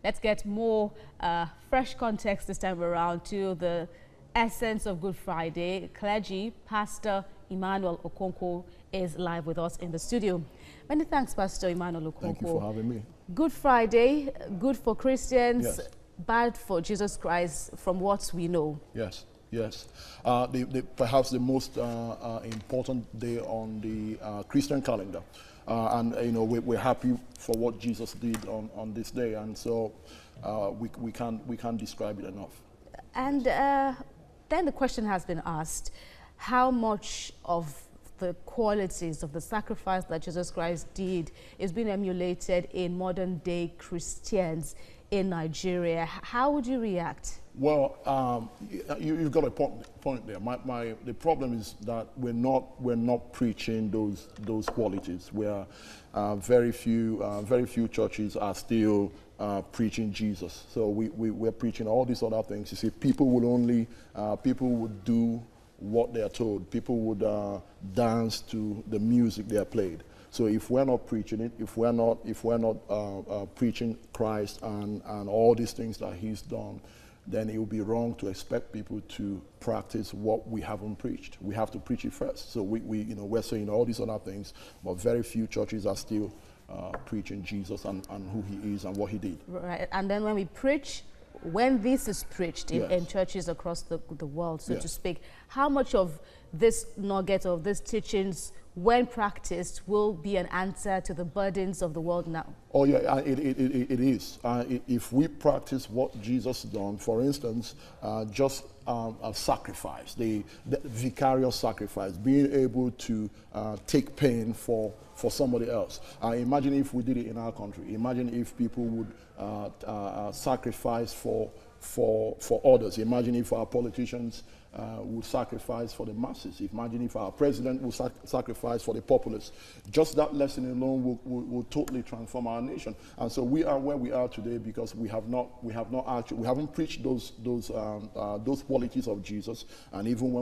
let's get more fresh context this time around to the essence of Good Friday. Clergy, Pastor Emmanuel OKONKWO is live with us in the studio. Many thanks, Pastor Emmanuel OKONKWO. Thank you for having me. Good Friday, good for Christians, Yes. bad for Jesus Christ, from what we know. Yes, yes. Perhaps the most important day on the Christian calendar. And you know, we're happy for what Jesus did on this day, and so we can't describe it enough. And then the question has been asked, how much of the qualities of the sacrifice that Jesus Christ did is being emulated in modern day Christians in Nigeria? How would you react? Well, you've got a point there. The problem is that we're not preaching those qualities. Where very few churches are still preaching Jesus. So we're preaching all these other things. You see, people would do what they are told. People would dance to the music they are played. So if we're not preaching it, if we're not preaching Christ and all these things that He's done, then it would be wrong to expect people to practice what we haven't preached. We have to preach it first. So we're saying all these other things, but very few churches are still preaching Jesus and who He is and what He did. Right, and then when we preach, when this is preached in, Yes. in churches across the world, so Yes. to speak, how much of this nugget of these teachings, when practiced, will be an answer to the burdens of the world now? Oh yeah, it is. If we practice what Jesus done, for instance, just a sacrifice, the vicarious sacrifice, being able to take pain for somebody else. Imagine if we did it in our country. Imagine if people would sacrifice for others. Imagine if our politicians would sacrifice for the masses. Imagine if our president would sacrifice for the populace. Just that lesson alone will totally transform our nation. And so we are where we are today because we haven't preached those qualities of Jesus. And even when